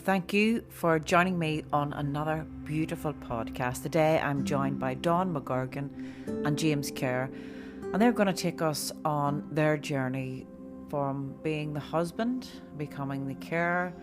Thank you for joining me on another beautiful podcast. Today I'm joined by Dawn McGurgan and James Kerr, and they're going to take us on their journey from being the husband, becoming the carer,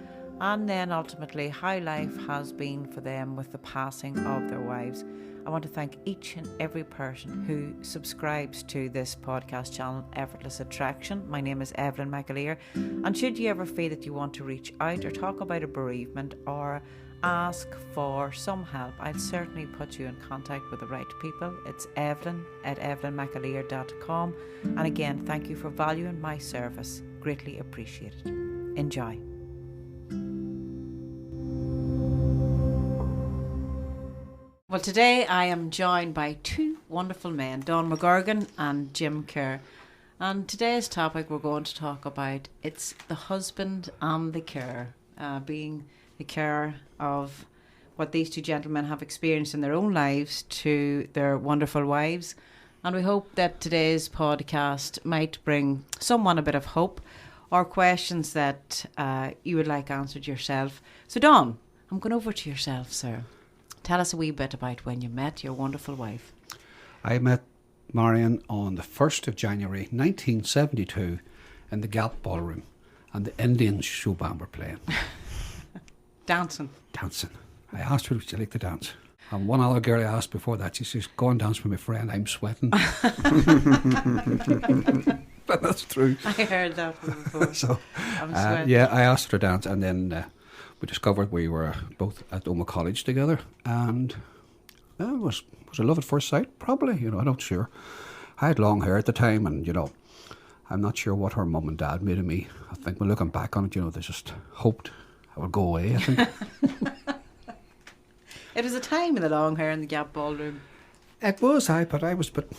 and then ultimately how life has been for them with the passing of their wives. I want to thank each and every person who subscribes to this podcast channel, Effortless Attraction. My name is Evelyn McAleer, and should you ever feel that you want to reach out or talk about a bereavement or ask for some help, I'll certainly put you in contact with the right people. It's evelyn@evelynmcaleer.com. And again, thank you for valuing my service. Greatly appreciated. Enjoy. Well, today I am joined by two wonderful men, Dawn McGurgan and Jim Kerr. And today's topic we're going to talk about, it's the husband and the carer, being the carer of what these two gentlemen have experienced in their own lives to their wonderful wives. And we hope that today's podcast might bring someone a bit of hope or questions that you would like answered yourself. So Dawn, I'm going over to yourself, sir. Tell us a wee bit about when you met your wonderful wife. I met Marion on the 1st of January 1972 in the Gap Ballroom, and the Indian show band were playing. Dancing. I asked her if she liked to dance. And one other girl I asked before that, she says, "Go and dance with my friend, I'm sweating." But that's true. I heard that one before. So, I'm sweating. yeah, I asked her to dance, and then we discovered we were both at Oma College together, and it was a love at first sight, probably, I'm not sure. I had long hair at the time, and, I'm not sure what her mum and dad made of me. I think when looking back on it, they just hoped I would go away, I think. It was a time in the long hair in the Gap Ballroom. It was, but I was, but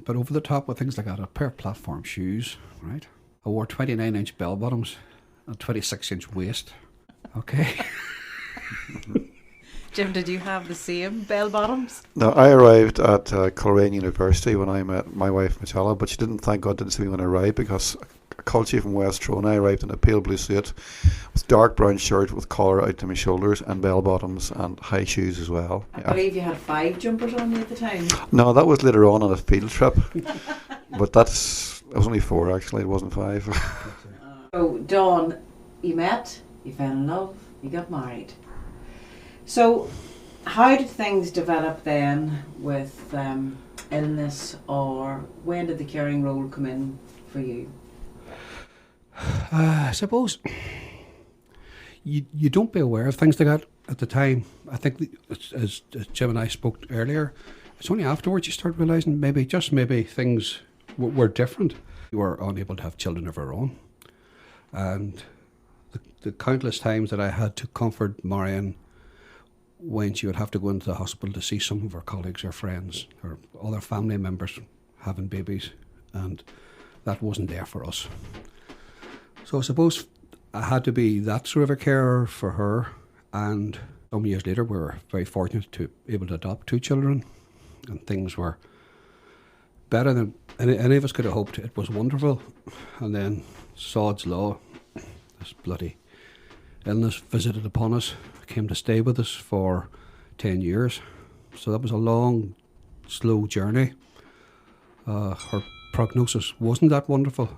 over the top with things like that, a pair of platform shoes, right? I wore 29-inch bell bottoms and 26-inch waist. Okay. Jim, did you have the same bell bottoms? No, I arrived at Coleraine University when I met my wife Michela, but she didn't, thank God, didn't see me when I arrived, because I called you from West Tyrone. I arrived in a pale blue suit with dark brown shirt with collar out to my shoulders and bell bottoms and high shoes as well. I believe you had 5 jumpers on you at the time. No, that was later on a field trip. But it was only 4 actually, it wasn't 5. So, Dawn, you met, you fell in love, you got married. So, how did things develop then with illness, or when did the caring role come in for you? I suppose you don't be aware of things like that at the time. I think, as Jim and I spoke earlier, it's only afterwards you start realising maybe things were different. We were unable to have children of our own. And the countless times that I had to comfort Marion when she would have to go into the hospital to see some of her colleagues or friends or other family members having babies, and that wasn't there for us. So I suppose I had to be that sort of a carer for her, and some years later we were very fortunate to be able to adopt 2 children, and things were better than any of us could have hoped. It was wonderful. And then Sod's Law, this bloody illness visited upon us, came to stay with us for 10 years. So that was a long, slow journey. Her prognosis wasn't that wonderful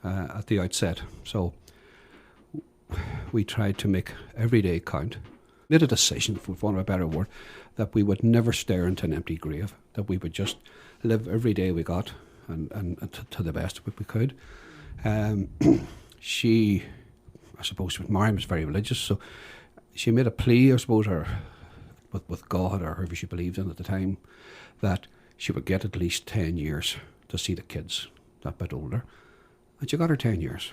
at the outset. So we tried to make every day count. Made a decision, for want of a better word, that we would never stare into an empty grave, that we would just live every day we got and to the best we could. She, I suppose, Marion was very religious, so she made a plea, I suppose, with God or whoever she believed in at the time, that she would get at least 10 years to see the kids that bit older. And she got her 10 years.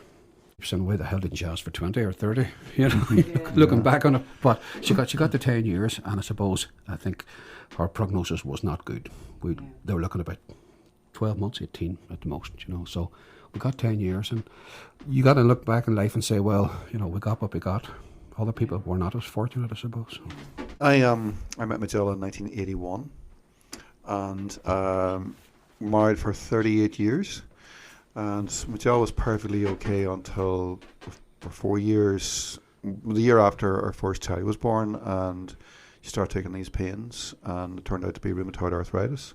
Saying, why the hell didn't she ask for 20 or 30? Looking back on it. But she got the 10 years, and I think her prognosis was not good. They were looking about 12 months, 18 at the most, So we got 10 years, and you got to look back in life and say, well, we got what we got. Other people were not as fortunate, I suppose. I met Matilda in 1981 and married for 38 years. And Matilda was perfectly okay until for 4 years the year after our first child was born, and she started taking these pains, and it turned out to be rheumatoid arthritis.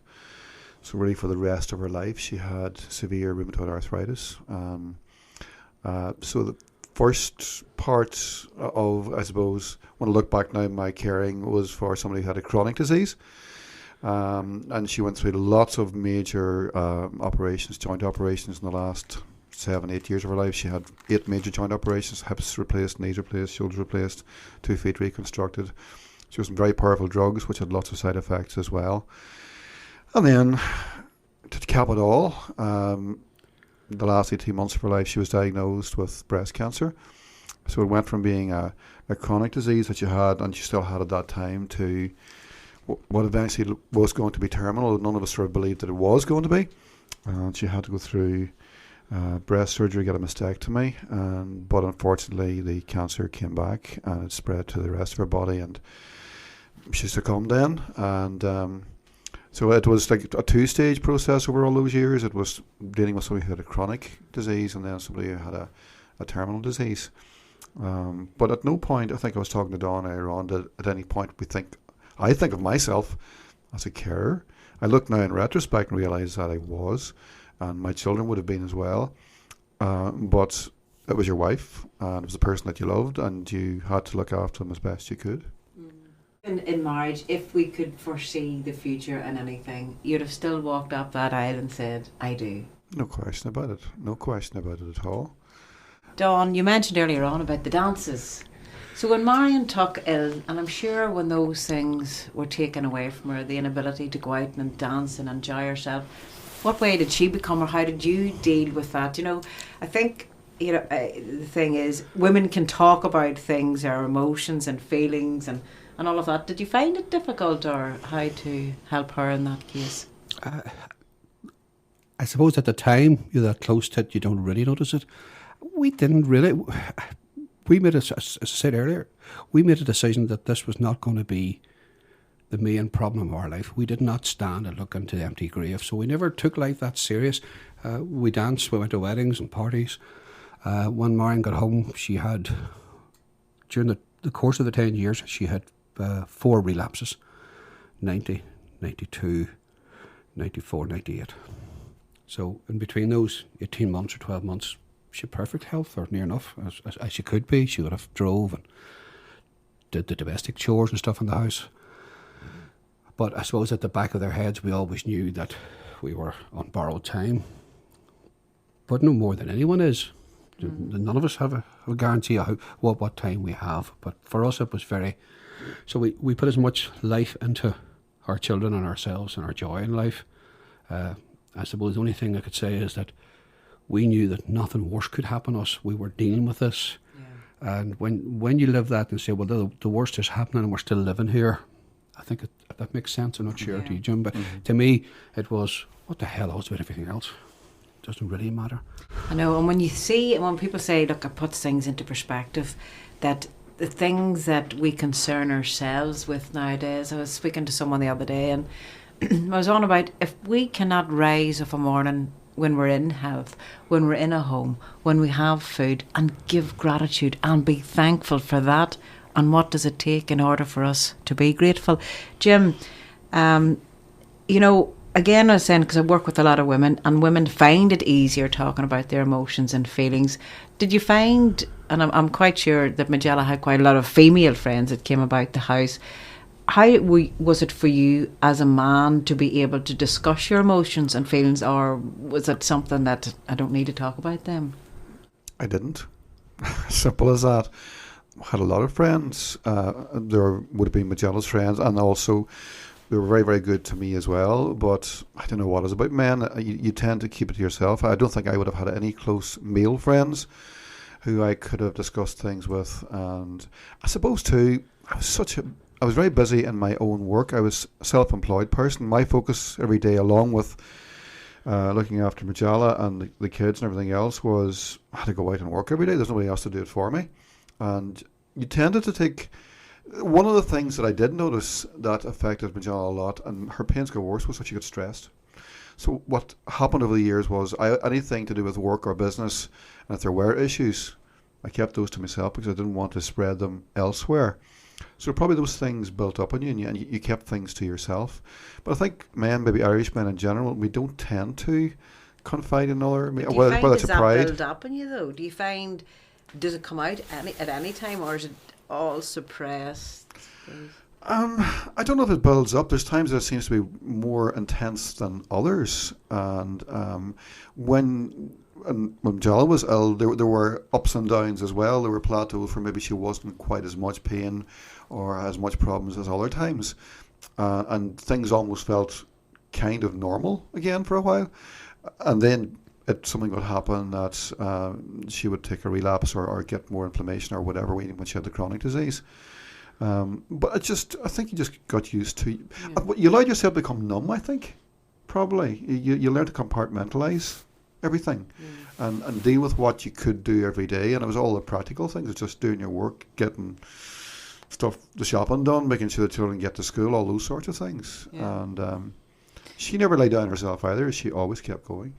So really for the rest of her life she had severe rheumatoid arthritis. So the first part of, I suppose, when I look back now, my caring was for somebody who had a chronic disease. And she went through lots of major operations, joint operations in the last 7-8 years of her life. She had 8 major joint operations: hips replaced, knees replaced, shoulders replaced, 2 feet reconstructed. She was on very powerful drugs which had lots of side effects as well. And then, to cap it all, the last 18 months of her life she was diagnosed with breast cancer. So it went from being a chronic disease that she had, and she still had at that time, to what eventually was going to be terminal. None of us sort of believed that it was going to be. And she had to go through breast surgery, get a mastectomy, but unfortunately the cancer came back and it spread to the rest of her body, and she succumbed then. And so it was like a 2-stage process over all those years. It was dealing with somebody who had a chronic disease and then somebody who had a terminal disease. But at no point, I think I was talking to Dawn earlier on, that at any point I think of myself as a carer. I look now in retrospect and realise that I was, and my children would have been as well. But it was your wife, and it was the person that you loved, and you had to look after them as best you could. In marriage, if we could foresee the future and anything, you'd have still walked up that aisle and said, I do. No question about it. No question about it at all. Dawn, you mentioned earlier on about the dances. So when Marion took ill, and I'm sure when those things were taken away from her, the inability to go out and dance and enjoy herself, what way did she become, or how did you deal with that? You know, I think, the thing is, women can talk about things, our emotions and feelings and all of that. Did you find it difficult, or how to help her in that case? I suppose at the time you're that close to it, you don't really notice it. We didn't really. We made, as I said earlier, we made a decision that this was not going to be the main problem of our life. We did not stand and look into the empty grave, so we never took life that serious. We danced, we went to weddings and parties. When Marion got home, she had, during the course of the 10 years, she had 4 relapses: 90, 92, 94, 98. So in between those 18 months or 12 months, she had perfect health, or near enough, as she could be. She would have drove and did the domestic chores and stuff in the house. But I suppose at the back of their heads, we always knew that we were on borrowed time. But no more than anyone is. None of us have a guarantee of what time we have. But for us, it was very... So we put as much life into our children and ourselves and our joy in life. I suppose the only thing I could say is that we knew that nothing worse could happen to us. We were dealing with this. Yeah. And when you live that and say, well, the worst is happening and we're still living here, I think that makes sense. I'm not sure to you, Jim, but to me, it was, what the hell else about everything else? It doesn't really matter. I know, and when people say, look, it puts things into perspective, that the things that we concern ourselves with nowadays, I was speaking to someone the other day, and I was on about, if we cannot rise of a morning when we're in health, when we're in a home, when we have food, and give gratitude and be thankful for that, and what does it take in order for us to be grateful? Jim, again, I was saying, because I work with a lot of women, and women find it easier talking about their emotions and feelings. Did you find, and I'm quite sure that Magella had quite a lot of female friends that came about the house, how was it for you as a man to be able to discuss your emotions and feelings, or was it something that I don't need to talk about them? I didn't. Simple as that. I had a lot of friends. There would have been Magella's friends, and also they were very, very good to me as well. But I don't know what it's about men. You tend to keep it to yourself. I don't think I would have had any close male friends who I could have discussed things with. And I suppose too, I was very busy in my own work. I was a self-employed person. My focus every day, along with looking after Magella and the kids and everything else, was I had to go out and work every day. There's nobody else to do it for me. And you tended to take... One of the things that I did notice that affected Magella a lot, and her pains got worse, was that she got stressed. So what happened over the years was anything to do with work or business, and if there were issues, I kept those to myself because I didn't want to spread them elsewhere. So probably those things built up on you, and you kept things to yourself. But I think men, maybe Irishmen in general, we don't tend to confide in other. Do you Whether find it's does a that pride. build up on you though? Do you find, does it come out at any time, or is it all suppressed? I don't know if it builds up. There's times that it seems to be more intense than others, and when Jella was ill, there were ups and downs as well. There were plateaus where maybe she wasn't quite as much pain or as much problems as other times, and things almost felt kind of normal again for a while, and then something would happen that she would take a relapse or get more inflammation or whatever when she had the chronic disease. But I think you just got used to. You allowed yourself to become numb. I think probably you learn to compartmentalize everything and deal with what you could do every day. And it was all the practical things. It's just doing your work, getting stuff, the shopping done, making sure the children get to school, all those sorts of things. Yeah. And she never laid down herself either. She always kept going.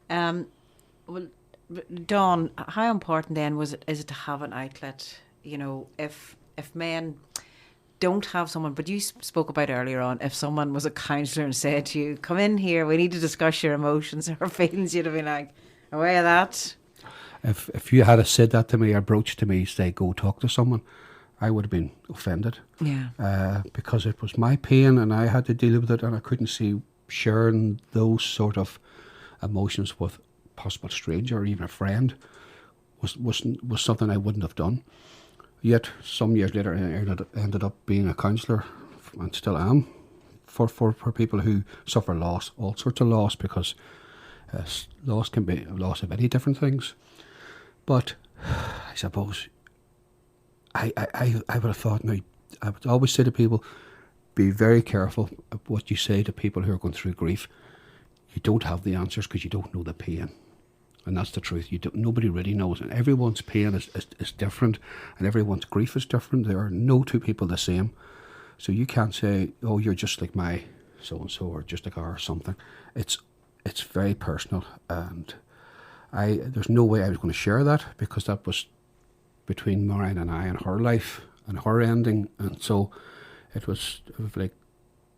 Well, Dawn, how important then is it to have an outlet? You know, if men don't have someone, but you spoke about earlier on, if someone was a counsellor and said to you, come in here, we need to discuss your emotions or feelings, you'd have been like, away of that. If you had said that to me or broached to me, say, go talk to someone, I would have been offended. Yeah. Because it was my pain and I had to deal with it, and I couldn't see sharing those sort of emotions with a possible stranger or even a friend was something I wouldn't have done. Yet some years later, I ended up being a counsellor, and still am, for people who suffer loss, all sorts of loss, because loss can be a loss of many different things. But I suppose I would have thought, now, I would always say to people, be very careful of what you say to people who are going through grief. You don't have the answers because you don't know the pain. And that's the truth. Nobody really knows. And everyone's pain is different, and everyone's grief is different. There are no two people the same. So you can't say, oh, you're just like my so-and-so or just like her or something. It's very personal. And there's no way I was going to share that, because that was between Marianne and I and her life and her ending. And so it was like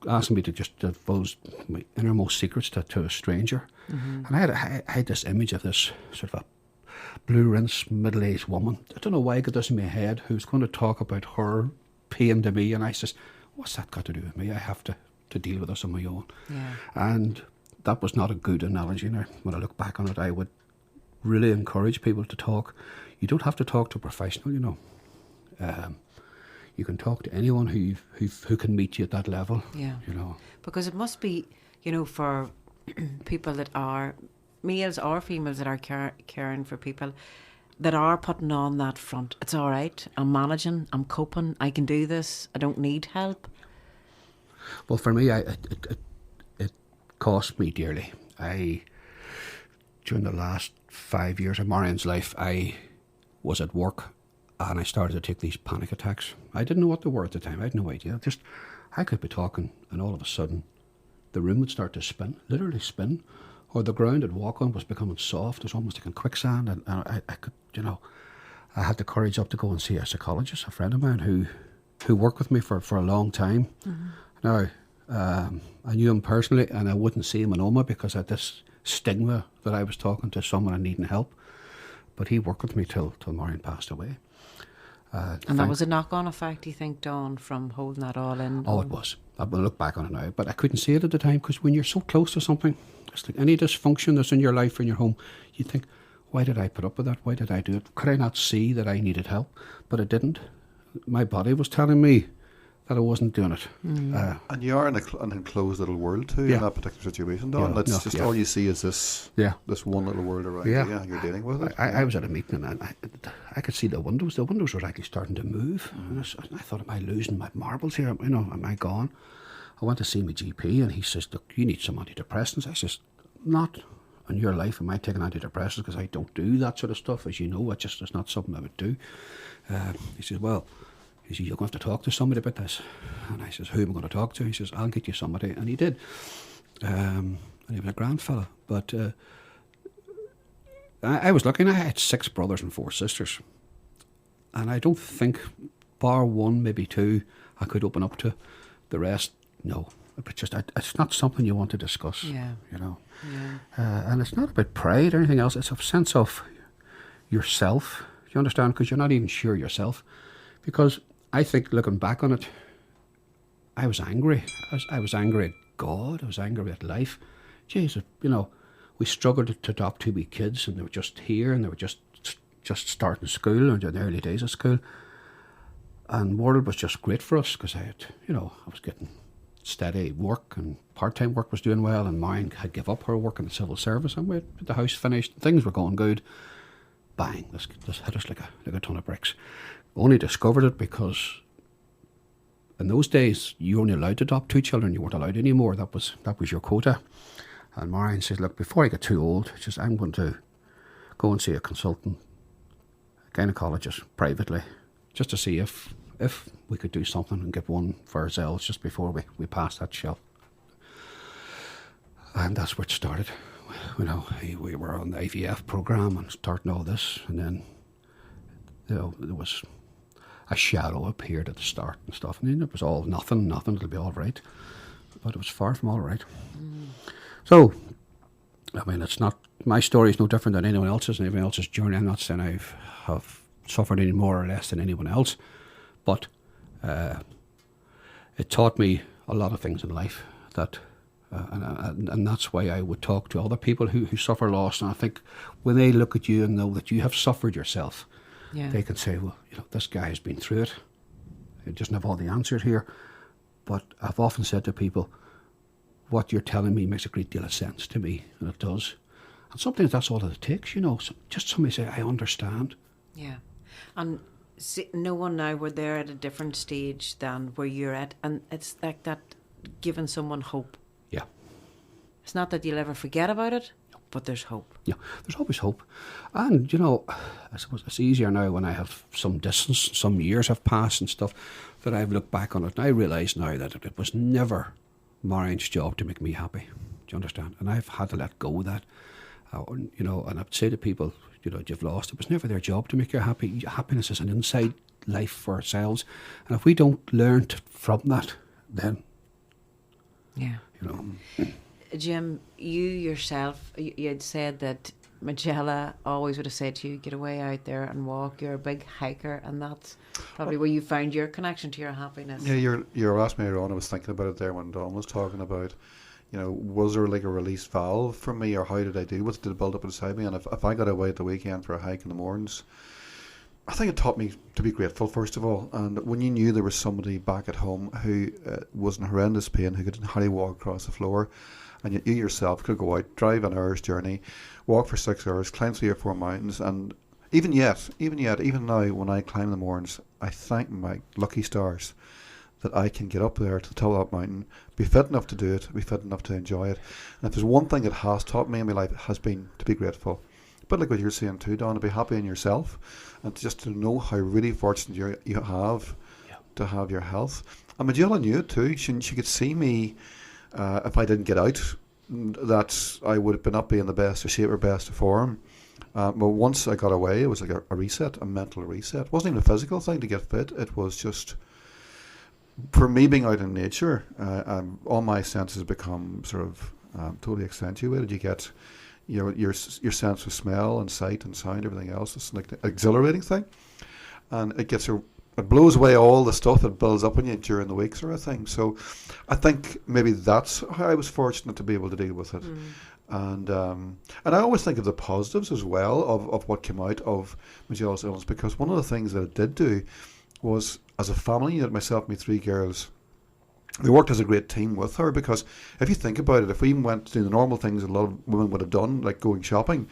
asking me to just divulge my innermost secrets to a stranger. Mm-hmm. And I had this image of this sort of a blue-rinsed, middle-aged woman. I don't know why I got this in my head, who's going to talk about her pain to me. And I says, what's that got to do with me? I have to deal with this on my own. Yeah. And that was not a good analogy. Now, when I look back on it, I would really encourage people to talk. You don't have to talk to a professional, you know. You can talk to anyone who can meet you at that level. Yeah. You know. Because it must be, you know, for people that are males or females that are caring for people that are putting on that front. It's all right. I'm managing. I'm coping. I can do this. I don't need help. Well, for me, it cost me dearly. During the last 5 years of Marianne's life, I was at work and I started to take these panic attacks. I didn't know what they were at the time. I had no idea. I could be talking and all of a sudden the room would start to spin, literally spin, or the ground I'd walk on was becoming soft. It was almost like in quicksand, and I could, you know, I had the courage up to go and see a psychologist, a friend of mine who worked with me for a long time. Mm-hmm. Now, I knew him personally, and I wouldn't see him in Oma because I had this stigma that I was talking to someone and needing help. But he worked with me till Marianne passed away. And that was a knock-on effect, do you think, Dawn, from holding that all in? Oh, it was. I will look back on it now, but I couldn't see it at the time, because when you're so close to something, it's like any dysfunction that's in your life or in your home, you think, why did I put up with that? Why did I do it? Could I not see that I needed help? But it didn't. My body was telling me that I wasn't doing it. Mm. And you are in an enclosed little world too, in that particular situation, Don. All you see is this one little world around you. Yeah, you're dealing with it. I was at a meeting and I could see the windows. The windows were actually starting to move. And I thought, am I losing my marbles here? You know, am I gone? I went to see my GP and he says, look, you need some antidepressants. I says, not in your life am I taking antidepressants, because I don't do that sort of stuff. As you know, it's not something I would do. He says, well, you're going to have to talk to somebody about this. And I says, who am I going to talk to? He says, I'll get you somebody. And he did. And he was a grand fella. But I was lucky. I had 6 brothers and 4 sisters. And I don't think, bar one, maybe 2, I could open up to. The rest, no. But just, it's not something you want to discuss, you know. Yeah. And it's not about pride or anything else. It's a sense of yourself. You understand? Because you're not even sure yourself. Because I think, looking back on it, I was angry. I was angry at God. I was angry at life. Jesus, you know, we struggled to adopt 2 wee kids, and they were just here, and they were just starting school, and in the early days of school. And world was just great for us, because I was getting steady work, and part-time work was doing well, and mine had give up her work in the civil service, and we had the house finished, things were going good. Bang, this hit us like a ton of bricks. Only discovered it because in those days you were only allowed to adopt 2 children. You weren't allowed anymore. That was your quota. And Marion says, look, before I get too old, I'm going to go and see a consultant, a gynecologist, privately, just to see if we could do something and get one for ourselves just before we pass that shelf. And that's where it started. You know, we were on the IVF program and starting all this, and then, you know, there was a shadow appeared at the start and stuff, and then it was all nothing, it'll be all right. But it was far from all right. So, I mean, it's not, my story is no different than anyone else's journey. I'm not saying I have suffered any more or less than anyone else, but it taught me a lot of things in life that, and that's why I would talk to other people who suffer loss. And I think when they look at you and know that you have suffered yourself, they can say, well, you know, this guy has been through it. He doesn't have all the answers here. But I've often said to people, what you're telling me makes a great deal of sense to me, and it does. And sometimes that's all it takes, you know. So just somebody say, I understand. Yeah. And no one now, we're there at a different stage than where you're at, and it's like that, giving someone hope. Yeah. It's not that you'll ever forget about it, but there's hope. Yeah, there's always hope. And, you know, I suppose it's easier now when I have some distance, some years have passed and stuff, that I've looked back on it, and I realise now that it was never Marion's job to make me happy. Do you understand? And I've had to let go of that. You know, and I'd say to people, you know, you've lost. It was never their job to make you happy. Happiness is an inside life for ourselves. And if we don't learn from that, then, you know. Jim, you yourself, you had said that Magella always would have said to you, get away out there and walk. You're a big hiker, and that's probably where you found your connection to your happiness. Yeah, you're asking me earlier on. I was thinking about it there when Don was talking about, you know, was there like a release valve for me, or how did I deal with it? Did it build up inside me? And if I got away at the weekend for a hike in the mornings, I think it taught me to be grateful, first of all. And when you knew there was somebody back at home who was in horrendous pain, who could hardly walk across the floor, and you yourself could go out, drive an hour's journey, walk for 6 hours, climb 3 or 4 mountains, and even now, when I climb in the mornings, I thank my lucky stars that I can get up there to the top of that mountain, be fit enough to do it, be fit enough to enjoy it. And if there's one thing it has taught me in my life, it has been to be grateful. But like what you're saying too, Don, to be happy in yourself, and just to know how really fortunate you have to have your health. And Magella knew it too. She could see me, if I didn't get out, that I would have not be in the best of shape or best of form. But once I got away, it was like a reset, a mental reset. It wasn't even a physical thing to get fit. It was just, for me, being out in nature, all my senses become sort of totally accentuated. You get your sense of smell and sight and sound, everything else. It's like an exhilarating thing, and it blows away all the stuff that builds up on you during the week, sort of thing. So I think maybe that's how I was fortunate to be able to deal with it. And I always think of the positives as well of what came out of Magella's illness, because one of the things that it did do was, as a family unit, myself and my 3 girls, we worked as a great team with her. Because if you think about it, if we went to do the normal things a lot of women would have done, like going shopping,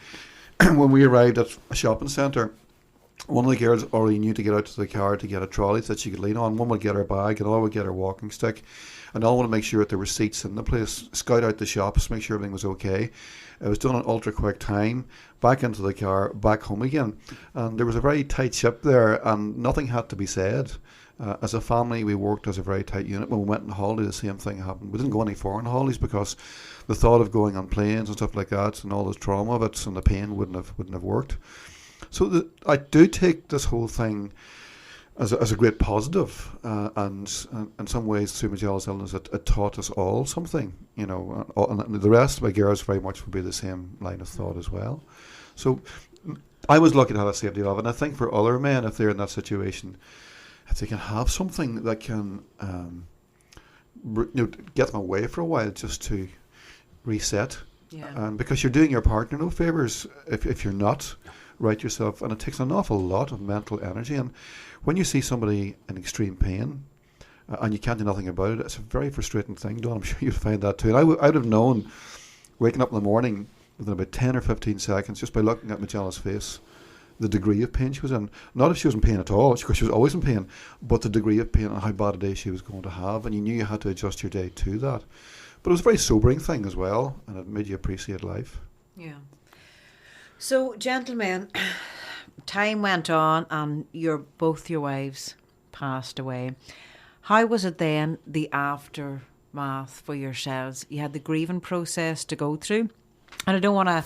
when we arrived at a shopping centre, One of the girls already knew to get out to the car to get a trolley that she could lean on. One would get her bag, and all would get her walking stick. And all want to make sure that there were seats in the place, scout out the shops, make sure everything was okay. It was done in ultra quick time, back into the car, back home again. And there was a very tight ship there, and nothing had to be said. As a family, we worked as a very tight unit. When we went on holiday, the same thing happened. We didn't go any foreign holidays because the thought of going on planes and stuff like that, and all the trauma of it and the pain wouldn't have worked. So I do take this whole thing as a great positive, and in some ways through Magellan's illness, it taught us all something, you know, and the rest of my girls very much would be the same line of thought as well. So I was lucky to have a safety valve, and I think for other men, if they're in that situation, if they can have something that can get them away for a while just to reset, because you're doing your partner no favours if you're not right yourself, and it takes an awful lot of mental energy. And when you see somebody in extreme pain and you can't do nothing about it, it's a very frustrating thing, Don. I'm sure you'd find that too. And I would have known, waking up in the morning within about 10 or 15 seconds, just by looking at Magella's face, the degree of pain she was in. Not if she was in pain at all, because she was always in pain, but the degree of pain and how bad a day she was going to have, and you knew you had to adjust your day to that. But it was a very sobering thing as well, and it made you appreciate life. Yeah. So, gentlemen, time went on and both your wives passed away. How was it then, the aftermath for yourselves? You had the grieving process to go through. And I don't want to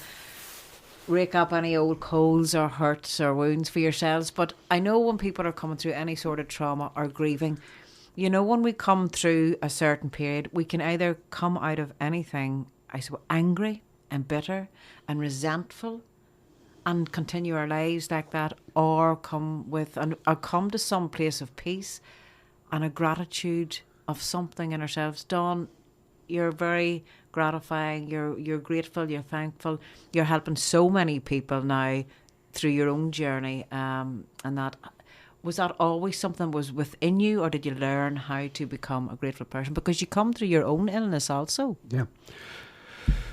rake up any old colds or hurts or wounds for yourselves, but I know when people are coming through any sort of trauma or grieving, you know, when we come through a certain period, we can either come out of anything, I suppose, angry and bitter and resentful and continue our lives like that, or come to some place of peace and a gratitude of something in ourselves. Dawn, you're very gratifying, you're grateful, you're thankful, you're helping so many people now through your own journey, and that was that always something that was within you, or did you learn how to become a grateful person? Because you come through your own illness also. Yeah.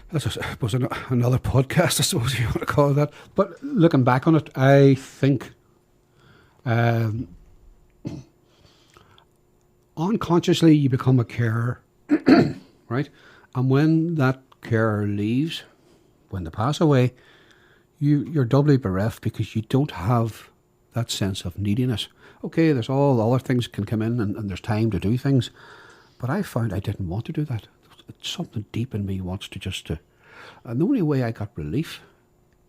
That's, I suppose, another podcast, I suppose you want to call it that. But looking back on it, I think unconsciously you become a carer, right? And when that carer leaves, when they pass away, you're doubly bereft because you don't have that sense of neediness. Okay, there's all other things can come in and there's time to do things, but I found I didn't want to do that. Something deep in me wants to and the only way I got relief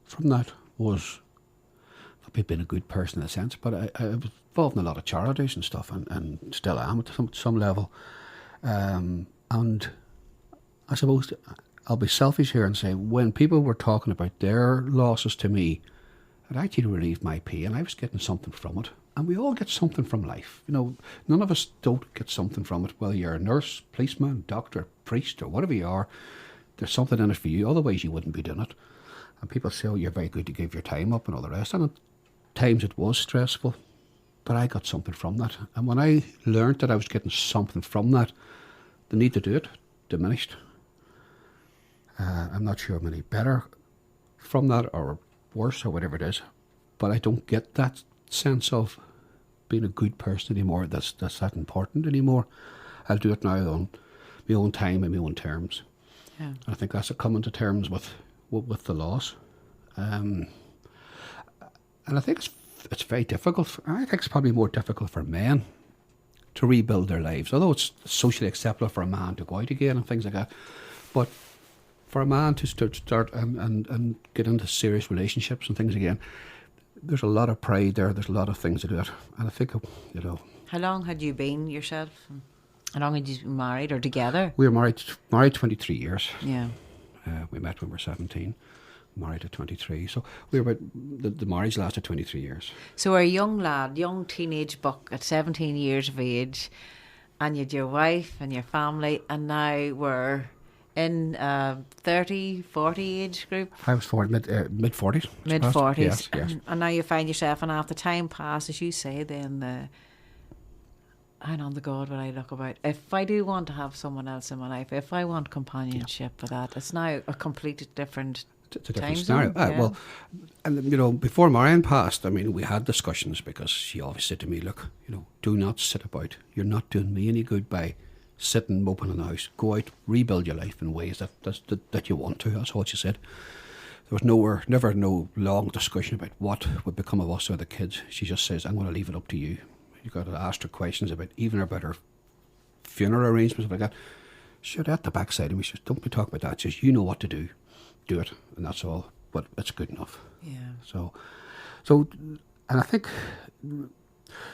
from that was, I've been a good person in a sense, but I was involved in a lot of charities and stuff, and still am at some level, and I suppose I'll be selfish here and say, when people were talking about their losses to me, it actually relieved my pain. I was getting something from it. And we all get something from life. You know, none of us don't get something from it. Whether you're a nurse, policeman, doctor, priest, or whatever you are, there's something in it for you. Otherwise, you wouldn't be doing it. And people say, oh, you're very good to give your time up and all the rest. And at times it was stressful, but I got something from that. And when I learned that I was getting something from that, the need to do it diminished. I'm not sure I'm any better from that or worse or whatever it is, but I don't get that sense of being a good person anymore. That's that important anymore. I'll do it now on my own time and my own terms. Yeah. And I think that's a coming to terms with the loss. And I think it's very difficult. I think it's probably more difficult for men to rebuild their lives, although it's socially acceptable for a man to go out again and things like that. But for a man to start and get into serious relationships and things again, there's a lot of pride there. There's a lot of things to do it. And I think, you know... How long had you been yourself? How long had you been married or together? We were married 23 years. Yeah. We met when we were 17, married at 23. So we were the marriage lasted 23 years. So a young lad, young teenage buck at 17 years of age, and you had your wife and your family, and now we're in 30, 40 age group? I was mid-40s. Mid-40s. Yes. And now you find yourself, and after time passes, you say then, and on the God what I look about, if I do want to have someone else in my life, if I want companionship for that, it's now a completely different It's a different Time scenario. zone, yeah. Well, and before Marion passed, I mean, we had discussions because she always said to me, look, do not sit about. You're not doing me any good by sitting moping in the house. Go out, rebuild your life in ways that you want to. That's what she said. There was never no long discussion about what would become of us or the kids. She just says, I'm going to leave it up to you. You've got to ask her questions about her funeral arrangements, like that. Sure, at the backside of me, she says, don't be talking about that. She says, you know what to do. Do it, and that's all. But it's good enough. Yeah. So, and I think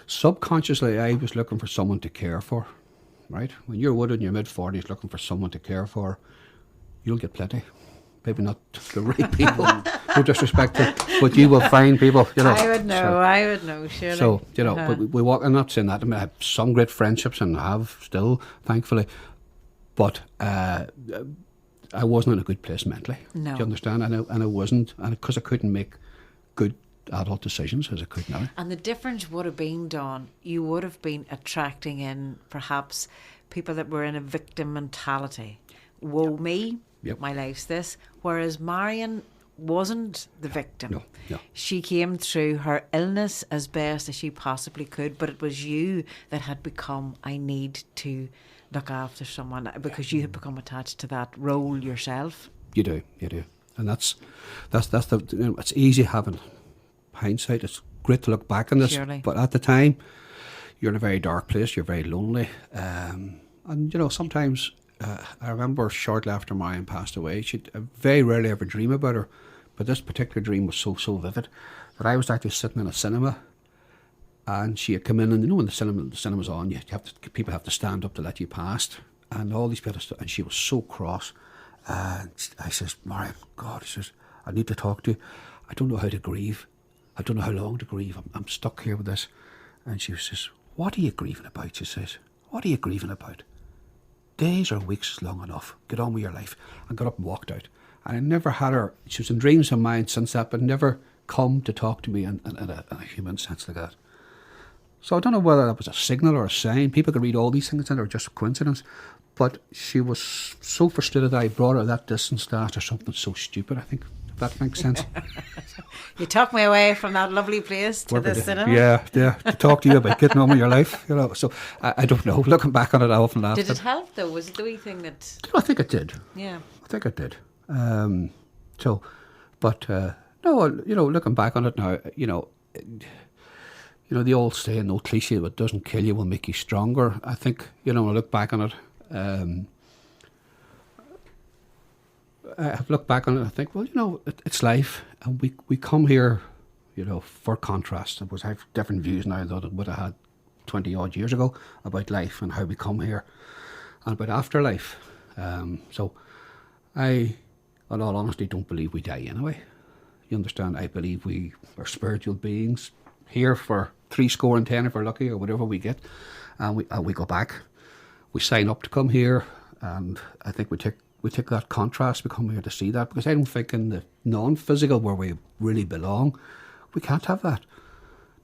subconsciously I was looking for someone to care for, right? When you're in your mid-40s looking for someone to care for, you'll get plenty. Maybe not the right people, no disrespect to, but you will find people, I would know, surely. So, but we walk, I'm not saying that, I mean, I have some great friendships and have still, thankfully, but I wasn't in a good place mentally. No. Do you understand? And I wasn't, and because I couldn't make good adult decisions as I could now. And the difference would have been, Dawn, you would have been attracting in perhaps people that were in a victim mentality. Woe me, my life's this. Whereas Marion wasn't the victim. No. She came through her illness as best as she possibly could, but it was you that had become, I need to look after someone, because you had become attached to that role yourself. You do, and that's the. It's easy having hindsight. It's great to look back on this, Surely. But at the time, you're in a very dark place. You're very lonely, and sometimes I remember shortly after Marion passed away, I very rarely ever dream about her, but this particular dream was so vivid that I was actually sitting in a cinema. And she had come in, and when the cinema's on, people have to stand up to let you past, and all these people, and she was so cross. And I says, Marion, God, she says, I need to talk to you. I don't know how to grieve. I don't know how long to grieve. I'm stuck here with this. And she says, what are you grieving about? She says, what are you grieving about? Days or weeks is long enough. Get on with your life. And got up and walked out. And I never had her. She was in dreams of mine since that, but never come to talk to me in a human sense like that. So I don't know whether that was a signal or a sign. People could read all these things and they were just a coincidence. But she was so frustrated that I brought her that distance to ask her something so stupid, I think, if that makes sense. You took me away from that lovely place to the cinema. Yeah, to talk to you about getting on with your life, So I don't know. Looking back on it, I often laugh. Did it help though? Was it the wee thing that... I think it did. Yeah. I think it did. No, looking back on it now, the old saying, no cliche, what doesn't kill you will make you stronger. I think, when I look back on it, I've looked back on it, I think, well, it's life, and we come here, for contrast. I have different views now than I would have had 20 odd years ago about life and how we come here and about afterlife. So I, in all honesty, don't believe we die anyway. You understand? I believe we are spiritual beings here for 70 if we're lucky, or whatever we get, and we go back. We sign up to come here, and I think we take that contrast. We come here to see that, because I don't think in the non-physical where we really belong, we can't have that,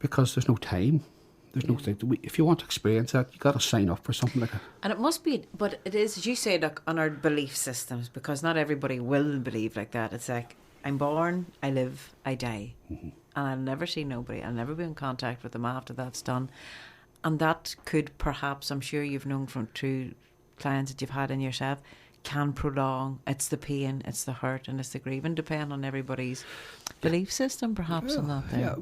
because there's no time. There's no thing. If you want to experience that, you got to sign up for something like that. And it must be, but it is, as you say, look, on our belief systems, because not everybody will believe like that. It's like, I'm born, I live, I die. Mm-hmm. And I'll never see nobody. I'll never be in contact with them after that's done. And that could perhaps, I'm sure you've known from true clients that you've had in yourself, can prolong. It's the pain, it's the hurt, and it's the grieving, depending on everybody's belief system, perhaps, on that thing. Yeah,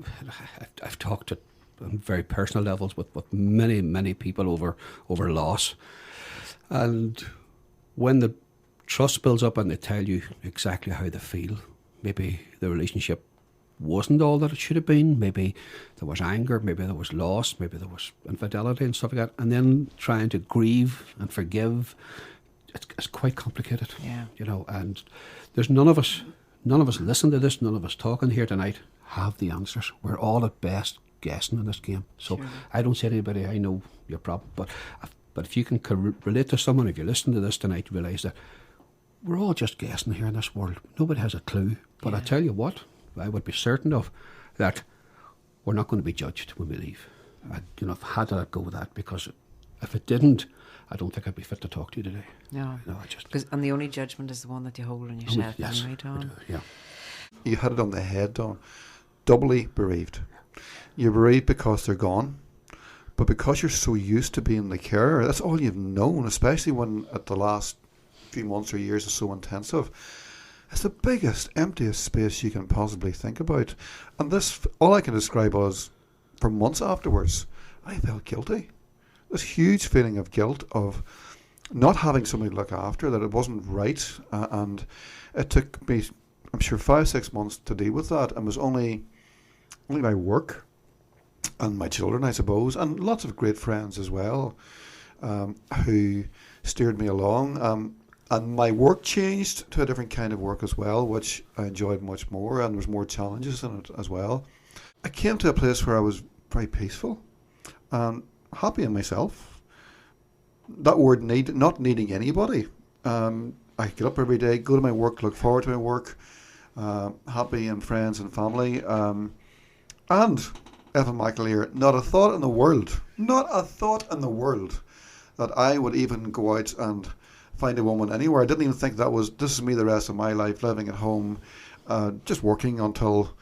I've talked on very personal levels with many people over loss. And when the trust builds up and they tell you exactly how they feel, maybe the relationship wasn't all that it should have been, maybe there was anger, maybe there was loss, maybe there was infidelity and stuff like that, and then trying to grieve and forgive, it's quite complicated. Yeah. And there's none of us listen to this, none of us talking here tonight have the answers. We're all at best guessing in this game. So sure. I don't say to anybody, I know your problem, but if you can relate to someone, if you're listening to this tonight, realise that we're all just guessing here in this world. Nobody has a clue. But I tell you what, I would be certain of that we're not going to be judged when we leave. I've had to let go of that, because if it didn't, I don't think I'd be fit to talk to you today. No. No, I just... And the only judgment is the one that you hold on yourself Yes, anyway, I Don. do, yeah. You hit it on the head, Don. Doubly bereaved. You're bereaved because they're gone, but because you're so used to being the carer, that's all you've known, especially when at the last few months or years is so intensive. It's the biggest, emptiest space you can possibly think about. And this, all I can describe was, for months afterwards, I felt guilty. This huge feeling of guilt of not having somebody to look after, that it wasn't right. And it took me, I'm sure, 5-6 months to deal with that. And it was only my work and my children, I suppose, and lots of great friends as well, who steered me along. And my work changed to a different kind of work as well, which I enjoyed much more, and there was more challenges in it as well. I came to a place where I was very peaceful and happy in myself. That word need, not needing anybody. I get up every day, go to my work, look forward to my work, happy in friends and family. And Evan McAleer, not a thought in the world that I would even go out and find a woman anywhere. I didn't even think this is me the rest of my life, living at home, just working until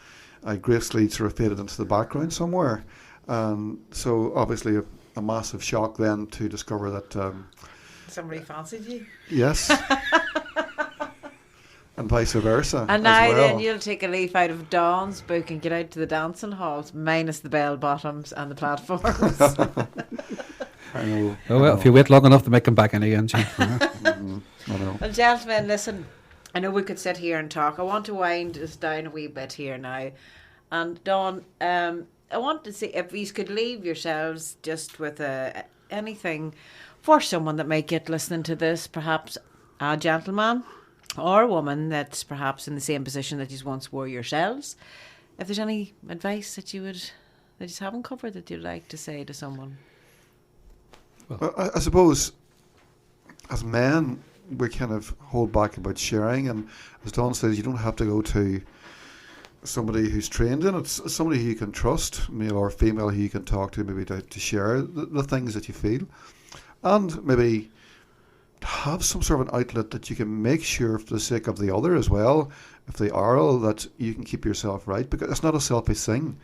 I gracefully sort of faded into the background somewhere. So obviously a massive shock then to discover that... somebody fancied you? Yes. And vice versa. And now as well. then you'll take a leaf out of Dawn's book and get out to the dancing halls, minus the bell bottoms and the platforms. I know. Oh, well, if you wait long enough to make them back in again, Jim. I know. Well, gentlemen, listen, I know we could sit here and talk. I want to wind us down a wee bit here now. And Dawn, I want to see if you could leave yourselves just with anything for someone that might get listening to this, perhaps a gentleman or a woman that's perhaps in the same position that you once were yourselves. If there's any advice that you haven't covered that you'd like to say to someone. Well, I suppose as men, we kind of hold back about sharing, and as Don says, you don't have to go to somebody who's trained in it. It's somebody who you can trust, male or female, who you can talk to, maybe to share the things that you feel, and maybe have some sort of an outlet that you can make sure, for the sake of the other as well, if they are ill, that you can keep yourself right, because it's not a selfish thing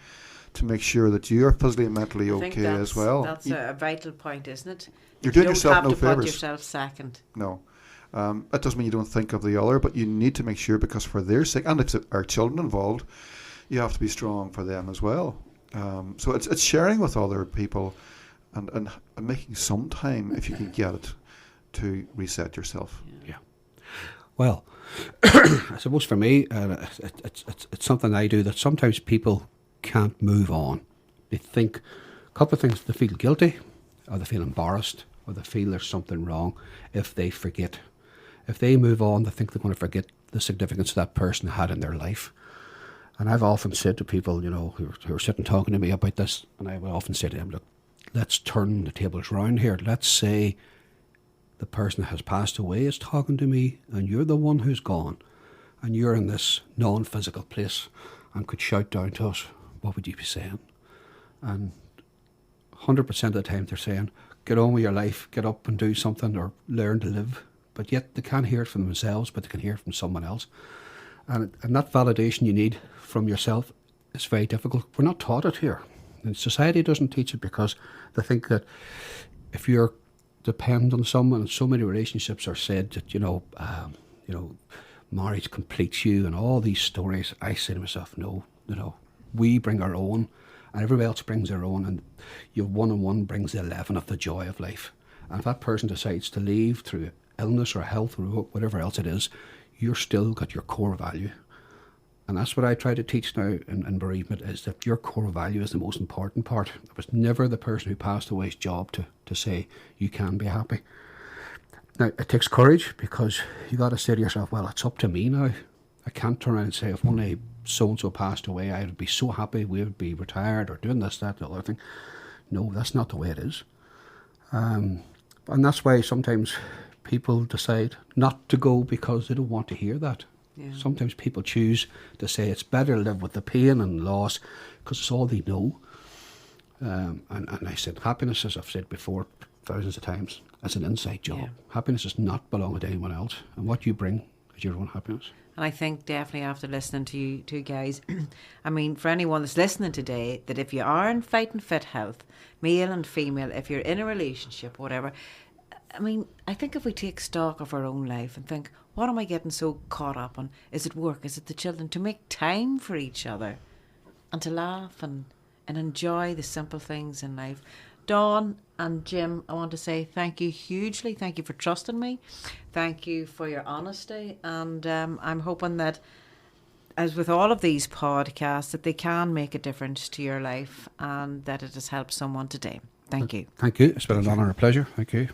to make sure that you are physically and mentally okay as well. That's a vital point, isn't it? You're doing yourself no You don't have to put favours. yourself second. No. That doesn't mean you don't think of the other, but you need to make sure, because for their sake, and if there are children involved, you have to be strong for them as well. So it's sharing with other people and making some time, if you can get it, to reset yourself. Yeah. Well, I suppose for me, it's something I do that sometimes people can't move on. They think a couple of things: they feel guilty, or they feel embarrassed, or they feel there's something wrong if they forget. If they move on, they think they're going to forget the significance that person had in their life. And I've often said to people, who are sitting talking to me about this, and I would often say to them, look, let's turn the tables round here. Let's say the person that has passed away is talking to me, and you're the one who's gone, and you're in this non-physical place and could shout down to us, what would you be saying? And 100% of the time they're saying, get on with your life, get up and do something, or learn to live. But yet they can't hear it from themselves, but they can hear it from someone else. And that validation you need from yourself is very difficult. We're not taught it here. And society doesn't teach it, because they think that if you're dependent on someone, and so many relationships are said that, marriage completes you, and all these stories, I say to myself, no, we bring our own, and everybody else brings their own, and your one-on-one brings the 11 of the joy of life. And if that person decides to leave through illness or health or whatever else it is, you're still got your core value. And that's what I try to teach now in bereavement, is that your core value is the most important part. It was never the person who passed away's job to say you can be happy. Now, it takes courage, because you got to say to yourself, well, it's up to me now. I can't turn around and say, if only so-and-so passed away, I would be so happy, we would be retired or doing this, that, the other thing. No, that's not the way it is. And that's why sometimes people decide not to go, because they don't want to hear that. Yeah. Sometimes people choose to say it's better to live with the pain and loss, because it's all they know. And I said, happiness, as I've said before, thousands of times, it's an inside job. Yeah. Happiness does not belong to anyone else, and what you bring is your own happiness. And I think definitely after listening to you two guys, I mean, for anyone that's listening today, that if you are in fighting fit health, male and female, if you're in a relationship, whatever, I mean, I think if we take stock of our own life and think, what am I getting so caught up on? Is it work? Is it the children? To make time for each other and to laugh and enjoy the simple things in life. Dawn and Jim, I want to say thank you hugely. Thank you for trusting me. Thank you for your honesty. And I'm hoping that, as with all of these podcasts, that they can make a difference to your life and that it has helped someone today. Thank you. Thank you. It's been an honour and a pleasure. Thank you.